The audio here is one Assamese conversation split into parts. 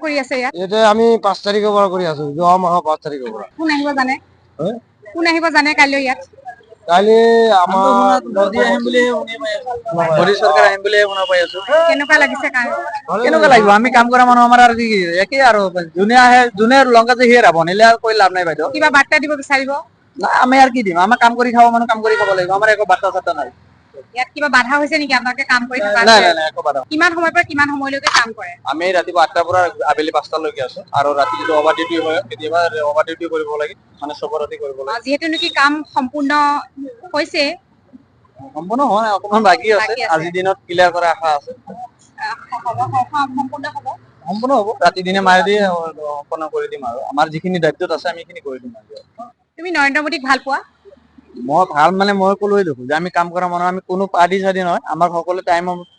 কৰি আছে ইয়াত এটা আমি 5 তাৰিখৰ পৰা কৰি আছো যোৱা মাহৰ 5 তাৰিখৰ পৰা কোন আহিব জানে কাইলৈ ইয়াত কালি আমাৰ মোদী আহিম বুলি শুনি পাই আছো মোদী চৰকাৰ আহিম বুলি শুনা পাই আছো কেনেকুৱা লাগিছে কেনেকুৱা লাগিব আমি কাম কৰা মানুহ আমাৰ আৰু কি একেই আৰু যোনে আহে যোনে লংকা যে সিয়ে ৰাৱণ এলে আৰু কৈ লাভ নাই বাইদেউ কিবা বাৰ্তা দিব বিচাৰিব না আমি আৰু কি দিম আমাৰ কাম কৰি খাব মানুহ কাম কৰি খাব লাগিব আমাৰ একো বাৰ্তা চাৰ্তা নাই ইয়াত কিবা বাধা হৈছে নেকি আপোনালোকে কাম কৰি থকা নাই নাই নাই একো বাধা কিমান সময়ৰ পৰা কিমান সময়লৈকে কাম কৰে আমি ৰাতিপুৱা 8টাৰ পৰা আবেলি 5টালৈকে আছো আৰু ৰাতি যিটো অভাৰ ডিউটি হয় কেতিয়াবা অভাৰ ডিউটি কৰিব লাগে মানে চবৰ ৰাতি কৰিব লাগে যিহেতু নেকি কাম সম্পূৰ্ণ হৈছে সম্পূৰ্ণ হোৱা নাই অকমান বাকী আছে আজি দিনত ক্লিয়াৰ কৰা আশা আছে সম্পূৰ্ণ হ'ব ৰাতি দিনে মাৰি দি সম্পূৰ্ণ কৰি দিম আৰু আমাৰ যিখিনি দায়িত্বত আছে আমি সেইখিনি কৰি দিম তুমি নৰেন্দ্ৰ মোদীক ভাল পোৱা মই ভাল মানে মই ক'লোৱে দেখো যে আমি কাম কৰা মানুহ আমি কোনো পাৰ্টি চাৰ্টি নহয় আমাৰ সকলোৱে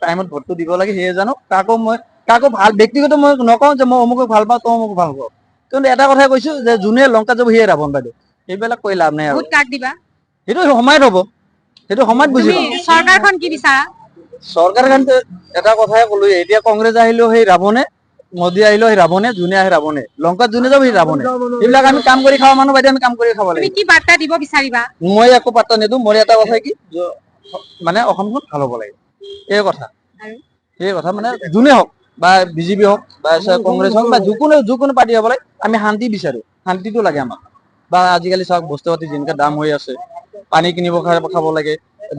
টাইমত ভোটটো দিব লাগে সেয়ে জানো কাকো ভাল ব্যক্তিগত মই নকওঁ যে মই অমুকক ভাল পাওঁ তই অমুক ভাল পাওঁ কিন্তু এটা কথাই কৈছো যে যোনে লংকা যাব সিয়ে ৰাৱণ বাইদেউ সেইবিলাক কৈ লাভ নাই আৰু ভোট কাক দিবা সেইটো সময়ত হ'ব সেইটো সময়ত বুজি পাম চৰকাৰখন কি বিচাৰা চৰকাৰখন এটা কথাই ক'লো এতিয়া কংগ্ৰেছ আহিলেও সেই ৰাৱণে মোদী আহিলেও সেই ৰাৱণে যোনে আহে ৰাৱণে লংকাত যোনে যাব সেই ৰাৱণে এইবিলাক আমি কাম কৰি খাওঁ মানুহ বাইদেউ আমি কাম কৰি খাব তুমি লাগিব কি বাৰ্তা দিব বিচাৰিবা মই একো পাত্তা নিদিওঁ মোৰ এটা কথা কি মানে অসমখন ভাল হ'ব লাগে এই কথা মানে যোনে হওক বা বিজেপি হওক বা কংগ্ৰেছ হওক বা যিকোনো পাৰ্টি হ'ব লাগে আমি শান্তি বিচাৰো শান্তিটো লাগে আমাক বা আজিকালি চাওক বস্তু পাতি যেনেকে দাম হৈ আছে পানী কিনিব খাব লাগে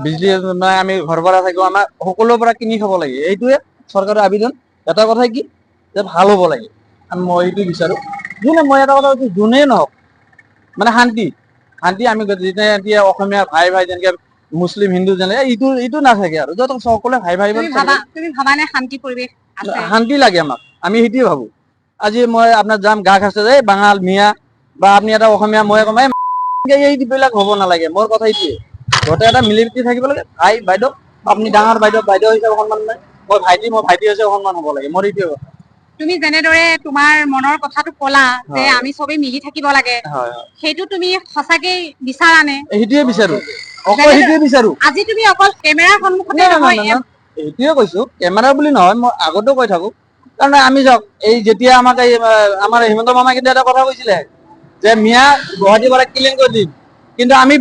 বিজুলী নাই আমি ঘৰ পৰা থাকিব আমাৰ সকলোৰ পৰা কিনি খাব লাগে এইটোৱে চৰকাৰৰ আবেদন এটা কথাই কি যে ভাল হ'ব লাগে মই এইটো বিচাৰো মই এটা কথা কৈছো যোনেই নহওক মানে শান্তি আমি যেতিয়া অসমীয়া ভাই যেনেকে মুছলিম হিন্দু যেনেকে ইটো নাথাকে আৰু যত সকলোৱে ভাই তুমি ভাবা নে শান্তি পৰিৱেশ আছে শান্তি লাগে আমাক আমি সেইটোৱে ভাবো আজি মই আপোনাৰ যাম গা খাইছে যে বাঙাল মিয়া বা আপুনি এটা অসমীয়া মই কম এইবিলাক হ'ব নালাগে মোৰ কথা এইটোৱে গোটেই এটা মিলি প্ৰীতি থাকিব লাগে ভাই বাইদেউ আপুনি ডাঙৰ বাইদেউ হিচাপে সন্মান নাই মই ভাইটি হিচাপে সন্মান হ'ব লাগে মোৰ এইটোৱে কথা তুমি যেনেদৰে তোমাৰ মনৰ কথাটো ক'লা যে আমি সবেই মিলি থাকিব লাগে সেইটো তুমি সঁচাকে বিচাৰা নে সেইটোৱে বিচাৰো অকল সেইটোৱে বিচাৰো আজি তুমি অকল কেমেৰাৰ সন্মুখতে নহয় এইটোৱে কৈছো কেমেৰা বুলি নহয় মই আগতেও কৈ থাকো কাৰণ আমি যাওক এই যেতিয়া আমাক এই আমাৰ হিমন্ত মামাই কিন্তু এটা কথা কৈছিলে যে মিয়া গুৱাহাটীৰ পৰা ক্লিন কৰি দিম কিন্তু আমি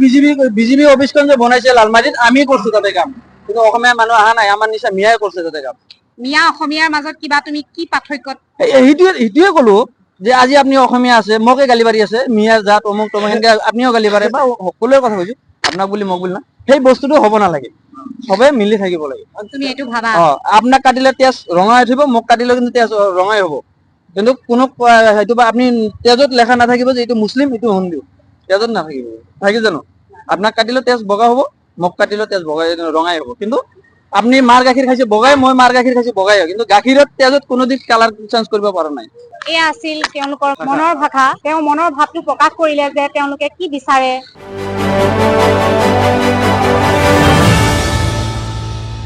বিজেপি অফিচখন যে বনাইছে লালমাটিত আমি কৰিছো তাতে কাম কিন্তু অসমীয়া মানুহ অহা নাই আমাৰ নিচিনা মিয়াই কৰিছে তাতে কাম মিয়া অসমীয়াৰ মাজত কিবা তুমি কি পাৰ্থক্য সেইটোৱে ক'লো যে আজি আপুনি অসমীয়া আছে মোকে গালি পাৰি আছে মিয়া জাত অমুক তমুক সেনেকে আপুনিও গালি পাৰে বা সকলোৱে কথা কৈছো আপোনাক বুলি মোক বুলি না সেই বস্তুটো হ'ব নালাগে সবে মিলি থাকিব লাগে তুমি এইটো ভাবা আপোনাক কাটিলে তেজ ৰঙাই উঠিব মোক কাটিলে কিন্তু তেজ ৰঙাই হ'ব কিন্তু কোনো হয়তো বা আপুনি তেজত লেখা নাথাকিব যে এইটো মুছলিম এইটো হিন্দু তেজত নাথাকিব থাকে জানো আপোনাক কাটিলে তেজ বগা হ'ব মোক কাটিলে তেজ বগাই ৰঙাই হ'ব কিন্তু আপুনি মাৰ গাখীৰ খাইছে বগাই মই মাৰ গাখীৰ খাইছে বগাই হয় কিন্তু গাখীৰত তেজত কোনো দিন কালাৰ চেঞ্জ কৰিব পৰা নাই এয়া আছিল তেওঁলোকৰ মনৰ ভাষা তেওঁ মনৰ ভাৱটো প্ৰকাশ কৰিলে যে তেওঁলোকে কি বিচাৰে